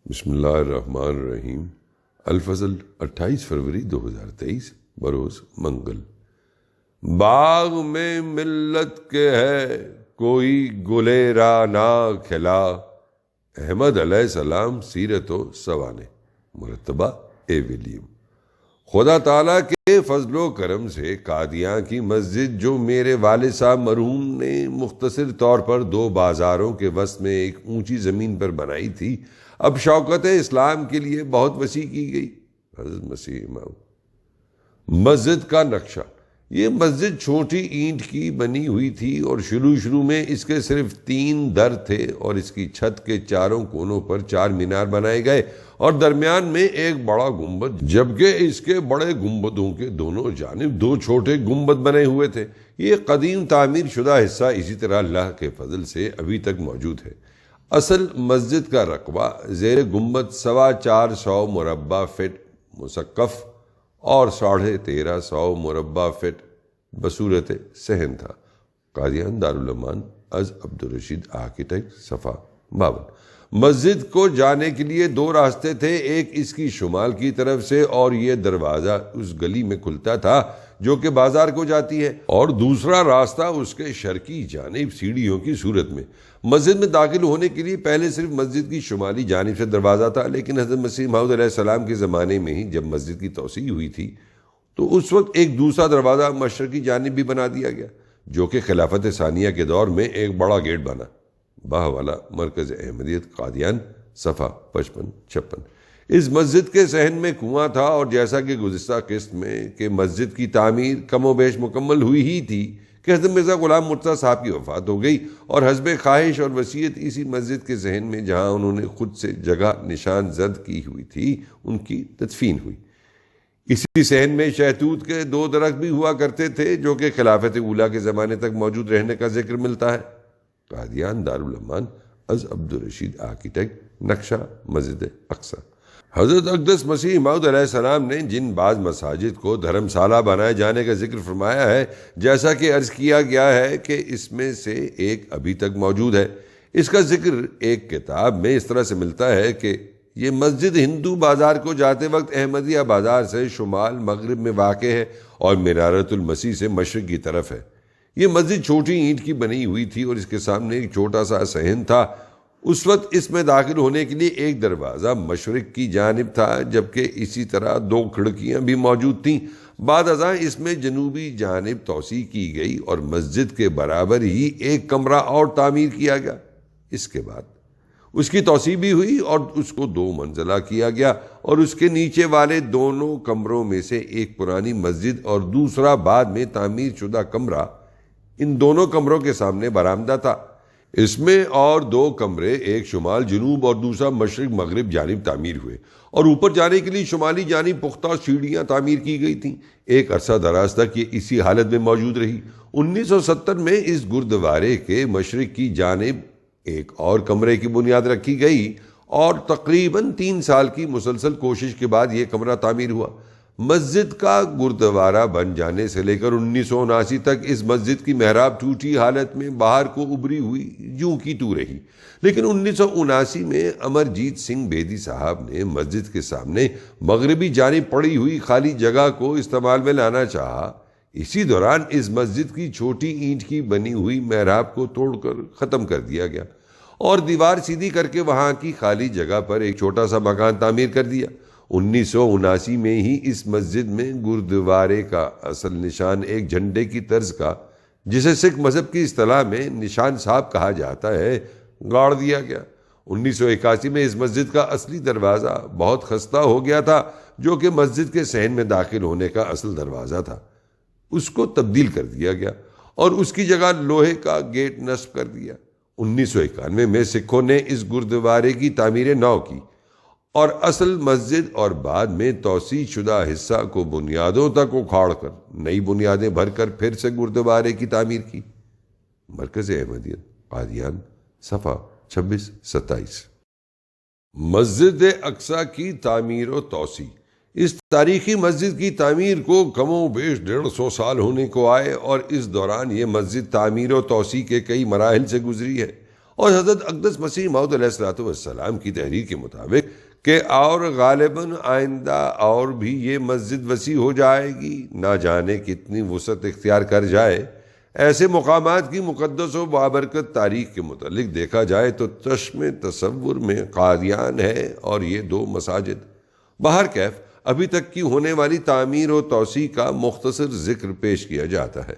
بسم اللہ الرحمن الرحیم۔ الفضل 28 فروری 2023 بروز منگل۔ باغ میں ملت کے ہے کوئی گلیرا نہ کھلا، احمد علیہ السلام سیرت و سوانح، مرتبہ اے ولیم۔ خدا تعالیٰ کے فضل و کرم سے قادیاں کی مسجد جو میرے والد صاحب مرحوم نے مختصر طور پر 2 بازاروں کے وسط میں ایک اونچی زمین پر بنائی تھی، اب شوکت اسلام کے لیے بہت وسیع کی گئی۔ حضرت مسیح امام۔ مسجد کا نقشہ۔ یہ مسجد چھوٹی اینٹ کی بنی ہوئی تھی اور شروع میں اس کے صرف 3 در تھے اور اس کی چھت کے چاروں کونوں پر 4 مینار بنائے گئے اور درمیان میں ایک بڑا گنبد، جبکہ اس کے بڑے گنبدوں کے دونوں جانب 2 چھوٹے گنبد بنے ہوئے تھے۔ یہ قدیم تعمیر شدہ حصہ اسی طرح اللہ کے فضل سے ابھی تک موجود ہے۔ اصل مسجد کا رقبہ زیر گنبد 425 مربع فٹ مسقف اور 1350 مربع فٹ بصورت صحن تھا۔ قادیان دارالعلوم از عبدالرشید آرکیٹیکٹ، صفحہ 52۔ مسجد کو جانے کے لیے 2 راستے تھے، ایک اس کی شمال کی طرف سے اور یہ دروازہ اس گلی میں کھلتا تھا جو کہ بازار کو جاتی ہے، اور دوسرا راستہ اس کے شرقی جانب سیڑھیوں کی صورت میں۔ مسجد میں داخل ہونے کے لیے پہلے صرف مسجد کی شمالی جانب سے دروازہ تھا، لیکن حضرت مسیح موعود علیہ السلام کے زمانے میں ہی جب مسجد کی توسیع ہوئی تھی تو اس وقت ایک دوسرا دروازہ مشرقی جانب بھی بنا دیا گیا، جو کہ خلافت ثانیہ کے دور میں ایک بڑا گیٹ بنا۔ باہوالا مرکز احمدیت قادیان، صفحہ 55-56۔ اس مسجد کے صحن میں کنواں تھا، اور جیسا کہ گزشتہ قسط میں کہ مسجد کی تعمیر کم و بیش مکمل ہوئی ہی تھی کہ حضرت مرزا غلام مرتضیٰ صاحب کی وفات ہو گئی اور حسب خواہش اور وصیت اسی مسجد کے صحن میں جہاں انہوں نے خود سے جگہ نشان زد کی ہوئی تھی ان کی تدفین ہوئی۔ اسی صحن میں شہتوت کے 2 درخت بھی ہوا کرتے تھے جو کہ خلافت اولیٰ کے زمانے تک موجود رہنے کا ذکر ملتا ہے۔ قادیان دارالعلوم از عبدالرشید آرکیٹیکٹ، نقشہ مسجد اقصی۔ حضرت اقدس مسیح موعود علیہ السلام نے جن بعض مساجد کو دھرمشالہ بنائے جانے کا ذکر فرمایا ہے، جیسا کہ عرض کیا گیا ہے کہ اس میں سے ایک ابھی تک موجود ہے۔ اس کا ذکر ایک کتاب میں اس طرح سے ملتا ہے کہ یہ مسجد ہندو بازار کو جاتے وقت احمدیہ بازار سے شمال مغرب میں واقع ہے اور منارت المسیح سے مشرق کی طرف ہے۔ یہ مسجد چھوٹی اینٹ کی بنی ہوئی تھی اور اس کے سامنے ایک چھوٹا سا صحن تھا۔ اس وقت اس میں داخل ہونے کے لیے ایک دروازہ مشرق کی جانب تھا، جبکہ اسی طرح 2 کھڑکیاں بھی موجود تھیں۔ بعد ازاں اس میں جنوبی جانب توسیع کی گئی اور مسجد کے برابر ہی ایک کمرہ اور تعمیر کیا گیا۔ اس کے بعد اس کی توسیع بھی ہوئی اور اس کو 2 منزلہ کیا گیا، اور اس کے نیچے والے دونوں کمروں میں سے ایک پرانی مسجد اور دوسرا بعد میں تعمیر شدہ کمرہ، ان دونوں کمروں کے سامنے برآمدہ تھا۔ اس میں اور 2 کمرے، ایک شمال جنوب اور دوسرا مشرق مغرب جانب تعمیر ہوئے، اور اوپر جانے کے لیے شمالی جانب پختہ سیڑھیاں تعمیر کی گئی تھیں۔ ایک عرصہ دراز تک یہ اسی حالت میں موجود رہی۔ 1970 میں اس گردوارے کے مشرق کی جانب ایک اور کمرے کی بنیاد رکھی گئی، اور تقریباً 3 سال کی مسلسل کوشش کے بعد یہ کمرہ تعمیر ہوا۔ مسجد کا گردوارہ بن جانے سے لے کر 1979 تک اس مسجد کی محراب ٹوٹی حالت میں باہر کو ابری ہوئی یوں کی توں رہی، لیکن 1979 میں امرجیت سنگھ بیدی صاحب نے مسجد کے سامنے مغربی جانب پڑی ہوئی خالی جگہ کو استعمال میں لانا چاہا۔ اسی دوران اس مسجد کی چھوٹی اینٹ کی بنی ہوئی محراب کو توڑ کر ختم کر دیا گیا اور دیوار سیدھی کر کے وہاں کی خالی جگہ پر ایک چھوٹا سا مکان تعمیر کر دیا۔ 1979 میں ہی اس مسجد میں گردوارے کا اصل نشان ایک جھنڈے کی طرز کا، جسے سکھ مذہب کی اصطلاح میں نشان صاحب کہا جاتا ہے، گاڑ دیا گیا۔ 1981 میں اس مسجد کا اصلی دروازہ بہت خستہ ہو گیا تھا، جو کہ مسجد کے صحن میں داخل ہونے کا اصل دروازہ تھا۔ اس کو تبدیل کر دیا گیا اور اس کی جگہ لوہے کا گیٹ نصب کر دیا۔ 1991 میں سکھوں نے اس گردوارے کی تعمیر نو کی اور اصل مسجد اور بعد میں توسیع شدہ حصہ کو بنیادوں تک اکھاڑ کر نئی بنیادیں بھر کر پھر سے گردوارے کی تعمیر کی۔ مرکز احمدیت قادیان، صفحہ 26-27۔ مسجد اقصی کی تعمیر و توسیع۔ اس تاریخی مسجد کی تعمیر کو کم و بیش 150 سال ہونے کو آئے، اور اس دوران یہ مسجد تعمیر و توسیع کے کئی مراحل سے گزری ہے اور حضرت اقدس مسیح موعود علیہ الصلوۃ والسلام کی تحریر کے مطابق کہ اور غالباً آئندہ اور بھی یہ مسجد وسیع ہو جائے گی، نہ جانے کتنی وسعت اختیار کر جائے۔ ایسے مقامات کی مقدس و بابرکت تاریخ کے متعلق دیکھا جائے تو چشم تصور میں قادیان ہے اور یہ 2 مساجد۔ بہرکیف ابھی تک کی ہونے والی تعمیر و توسیع کا مختصر ذکر پیش کیا جاتا ہے۔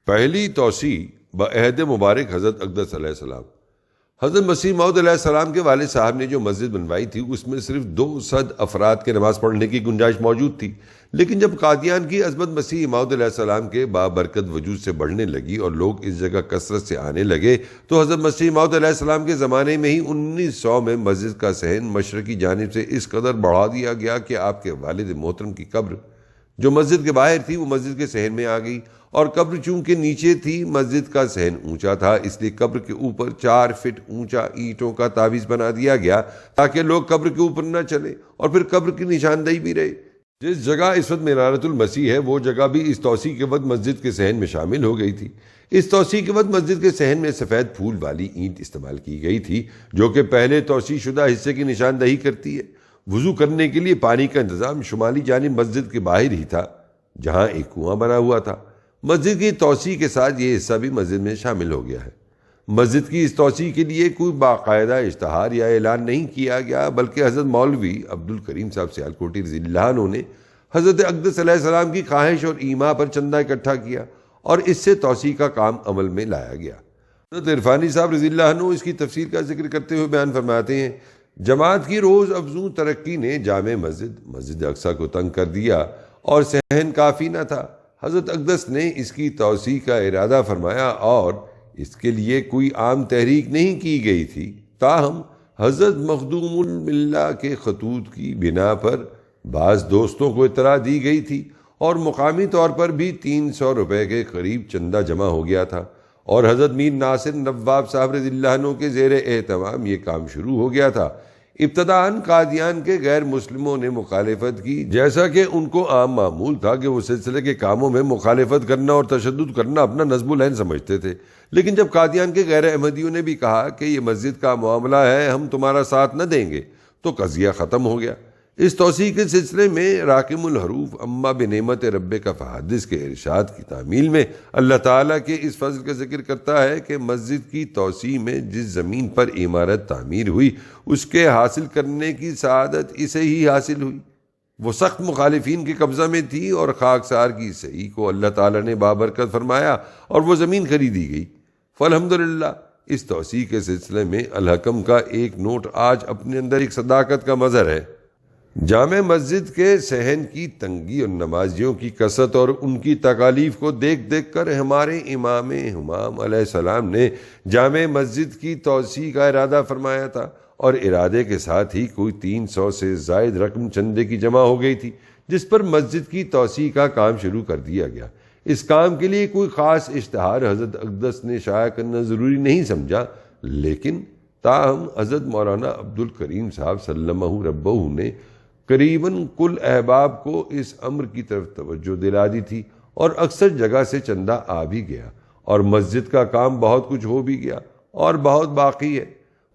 پہلی توسیع بعہد مبارک حضرت اقدس علیہ السلام۔ حضرت مسیح موعود علیہ السلام کے والد صاحب نے جو مسجد بنوائی تھی اس میں صرف 200 افراد کے نماز پڑھنے کی گنجائش موجود تھی، لیکن جب قادیان کی عظمت مسیح موعود علیہ السلام کے بابرکت وجود سے بڑھنے لگی اور لوگ اس جگہ کثرت سے آنے لگے تو حضرت مسیح موعود علیہ السلام کے زمانے میں ہی 1900 میں مسجد کا صحن مشرقی جانب سے اس قدر بڑھا دیا گیا کہ آپ کے والد محترم کی قبر جو مسجد کے باہر تھی وہ مسجد کے صحن میں آ گئی، اور قبر چونکہ نیچے تھی مسجد کا صحن اونچا تھا، اس لیے قبر کے اوپر 4 فٹ اونچا اینٹوں کا تعویذ بنا دیا گیا تاکہ لوگ قبر کے اوپر نہ چلے، اور پھر قبر کی نشاندہی بھی رہے۔ جس جگہ اس وقت منارۃ المسیح ہے وہ جگہ بھی اس توسیع کے وقت مسجد کے صحن میں شامل ہو گئی تھی۔ اس توسیع کے وقت مسجد کے صحن میں سفید پھول والی اینٹ استعمال کی گئی تھی جو کہ پہلے توسیع شدہ حصے کی نشاندہی کرتی ہے۔ وضو کرنے کے لیے پانی کا انتظام شمالی جانب مسجد کے باہر ہی تھا جہاں ایک کنواں بنا ہوا تھا۔ مسجد کی توسیع کے ساتھ یہ حصہ بھی مسجد میں شامل ہو گیا ہے۔ مسجد کی اس توسیع کے لیے کوئی باقاعدہ اشتہار یا اعلان نہیں کیا گیا، بلکہ حضرت مولوی عبدالکریم صاحب سیالکوٹی رضی اللہ عنہ نے حضرت اقدس علیہ السلام کی خواہش اور ایما پر چندہ اکٹھا کیا اور اس سے توسیع کا کام عمل میں لایا گیا۔ حضرت عرفانی صاحب رضی اللہ عنہ اس کی تفسیر کا ذکر کرتے ہوئے بیان فرماتے ہیں، جماعت کی روز افزوں ترقی نے جامع مسجد اقصیٰ کو تنگ کر دیا اور صحن کافی نہ تھا۔ حضرت اقدس نے اس کی توسیع کا ارادہ فرمایا اور اس کے لیے کوئی عام تحریک نہیں کی گئی تھی، تاہم حضرت مخدوم الملہ کے خطوط کی بنا پر بعض دوستوں کو اطلاع دی گئی تھی اور مقامی طور پر بھی 300 روپے کے قریب چندہ جمع ہو گیا تھا، اور حضرت میر ناصر نواب صاحب رضی اللہ عنہ کے زیر اہتمام یہ کام شروع ہو گیا تھا۔ ابتداً قادیان کے غیر مسلموں نے مخالفت کی، جیسا کہ ان کو عام معمول تھا کہ وہ سلسلے کے کاموں میں مخالفت کرنا اور تشدد کرنا اپنا نصب العین سمجھتے تھے، لیکن جب قادیان کے غیر احمدیوں نے بھی کہا کہ یہ مسجد کا معاملہ ہے، ہم تمہارا ساتھ نہ دیں گے، تو قضیہ ختم ہو گیا۔ اس توسیع کے سلسلے میں راقم الحروف اما بنعمت رب کا فحدث کے ارشاد کی تعمیل میں اللہ تعالیٰ کے اس فضل کا ذکر کرتا ہے کہ مسجد کی توسیع میں جس زمین پر عمارت تعمیر ہوئی اس کے حاصل کرنے کی سعادت اسے ہی حاصل ہوئی۔ وہ سخت مخالفین کے قبضہ میں تھی اور خاکسار کی صحیح کو اللہ تعالیٰ نے بابرکت فرمایا اور وہ زمین خریدی گئی۔ فالحمدللہ اس توسیع کے سلسلے میں الحکم کا ایک نوٹ آج اپنے اندر ایک صداقت کا مظہر ہے۔ جامع مسجد کے صحن کی تنگی اور نمازیوں کی کثرت اور ان کی تکالیف کو دیکھ کر ہمارے امام حمام علیہ السلام نے جامع مسجد کی توسیع کا ارادہ فرمایا تھا، اور ارادے کے ساتھ ہی کوئی 300 سے زائد رقم چندے کی جمع ہو گئی تھی، جس پر مسجد کی توسیع کا کام شروع کر دیا گیا۔ اس کام کے لیے کوئی خاص اشتہار حضرت اقدس نے شائع کرنا ضروری نہیں سمجھا، لیکن تاہم حضرت مولانا عبدالکریم صاحب سلمہ ربہ نے قریباً کل احباب کو اس امر کی طرف توجہ دلا دی تھی، اور اکثر جگہ سے چندہ آ بھی گیا، اور مسجد کا کام بہت کچھ ہو بھی گیا اور بہت باقی ہے۔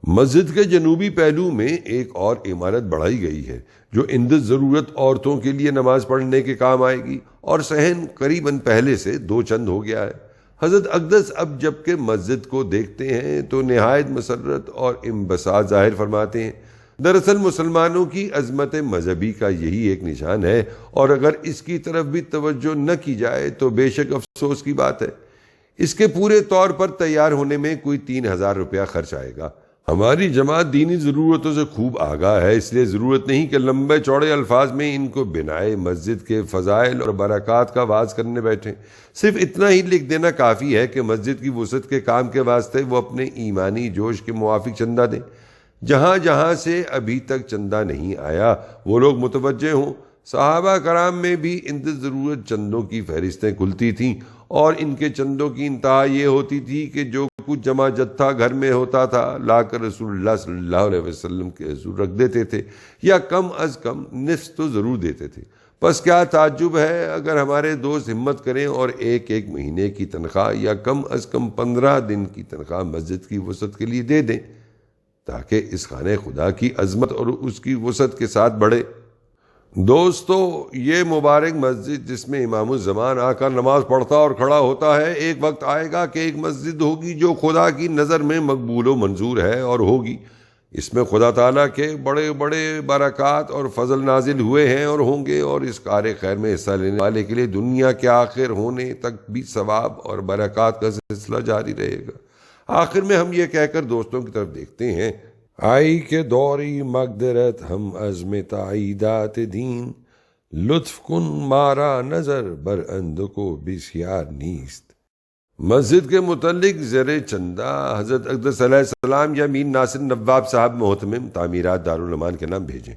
مسجد کے جنوبی پہلو میں ایک اور عمارت بڑھائی گئی ہے جو اندر ضرورت عورتوں کے لیے نماز پڑھنے کے کام آئے گی، اور صحن قریباً پہلے سے 2 چند ہو گیا ہے۔ حضرت اقدس اب جب کہ مسجد کو دیکھتے ہیں تو نہایت مسرت اور انبساط ظاہر فرماتے ہیں۔ دراصل مسلمانوں کی عظمت مذہبی کا یہی ایک نشان ہے، اور اگر اس کی طرف بھی توجہ نہ کی جائے تو بے شک افسوس کی بات ہے۔ اس کے پورے طور پر تیار ہونے میں کوئی 3000 روپیہ خرچ آئے گا۔ ہماری جماعت دینی ضرورتوں سے خوب آگاہ ہے، اس لیے ضرورت نہیں کہ لمبے چوڑے الفاظ میں ان کو بنائے مسجد کے فضائل اور برکات کا واعظ کرنے بیٹھیں۔ صرف اتنا ہی لکھ دینا کافی ہے کہ مسجد کی وسعت کے کام کے واسطے وہ اپنے ایمانی جوش کے موافق چندہ دیں۔ جہاں جہاں سے ابھی تک چندہ نہیں آیا وہ لوگ متوجہ ہوں۔ صحابہ کرام میں بھی اندر ضرورت چندوں کی فہرستیں کھلتی تھیں، اور ان کے چندوں کی انتہا یہ ہوتی تھی کہ جو کچھ جمع جتھا گھر میں ہوتا تھا لا کر رسول اللہ صلی اللہ علیہ وسلم کے حضور رکھ دیتے تھے، یا کم از کم نصف تو ضرور دیتے تھے۔ پس کیا تعجب ہے اگر ہمارے دوست ہمت کریں اور ایک ایک مہینے کی تنخواہ یا کم از کم 15 دن کی تنخواہ مسجد کی وسعت کے لیے دے دیں تاکہ اس خانہ خدا کی عظمت اور اس کی وسعت کے ساتھ بڑھے۔ دوستو، یہ مبارک مسجد جس میں امام الزمان آ کر نماز پڑھتا اور کھڑا ہوتا ہے، ایک وقت آئے گا کہ ایک مسجد ہوگی جو خدا کی نظر میں مقبول و منظور ہے اور ہوگی۔ اس میں خدا تعالیٰ کے بڑے بڑے برکات اور فضل نازل ہوئے ہیں اور ہوں گے، اور اس کار خیر میں حصہ لینے والے کے لیے دنیا کے آخر ہونے تک بھی ثواب اور برکات کا سلسلہ جاری رہے گا۔ آخر میں ہم یہ کہہ کر دوستوں کی طرف دیکھتے ہیں، آئی کے دوری مقدرت ہم عزم تعییدات دین، لطف کن مارا نظر بر اند کو بسیار نیست۔ مسجد کے متعلق زیر چندہ حضرت اقدس علیہ السلام یا مین ناصر نواب صاحب محتمم تعمیرات دارالمان کے نام بھیجیں۔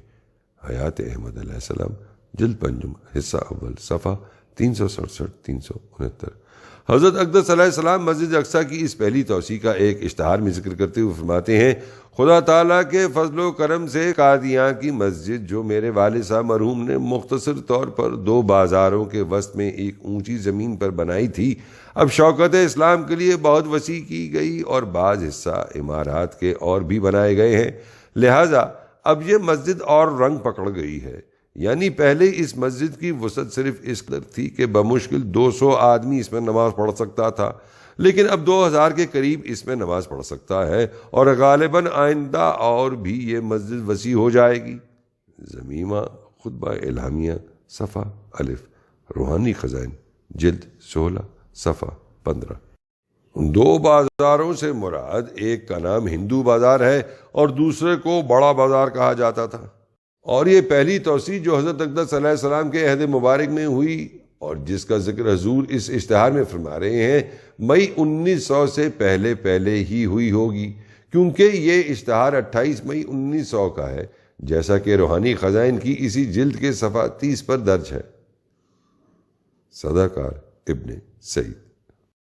حیات احمد علیہ السلام، جلد پنجم، حصہ اول، صفحہ 367-369۔ حضرت اقدس علیہ السلام مسجد اقصیٰ کی اس پہلی توسیع کا ایک اشتہار میں ذکر کرتے ہوئے فرماتے ہیں، خدا تعالیٰ کے فضل و کرم سے قادیاں کی مسجد جو میرے والد صاحب مرحوم نے مختصر طور پر 2 بازاروں کے وسط میں ایک اونچی زمین پر بنائی تھی، اب شوکت اسلام کے لیے بہت وسیع کی گئی اور بعض حصہ عمارات کے اور بھی بنائے گئے ہیں، لہٰذا اب یہ مسجد اور رنگ پکڑ گئی ہے۔ یعنی پہلے اس مسجد کی وسعت صرف اس قدر تھی کہ بمشکل 200 آدمی اس میں نماز پڑھ سکتا تھا، لیکن اب 2000 کے قریب اس میں نماز پڑھ سکتا ہے، اور غالباً آئندہ اور بھی یہ مسجد وسیع ہو جائے گی۔ زمیمہ خطبہ الہامیہ، صفحہ الف، روحانی خزائن، جلد 16، صفحہ 15۔ 2 بازاروں سے مراد ایک کا نام ہندو بازار ہے اور دوسرے کو بڑا بازار کہا جاتا تھا، اور یہ پہلی توسیع جو حضرت اقدس علیہ السلام کے عہد مبارک میں ہوئی اور جس کا ذکر حضور اس اشتہار میں فرما رہے ہیں، مئی 1900 سے پہلے ہی ہوئی ہوگی، کیونکہ یہ اشتہار 28 مئی 1900 کا ہے، جیسا کہ روحانی خزائن کی اسی جلد کے صفحہ 30 پر درج ہے۔ صداقار ابن سعید۔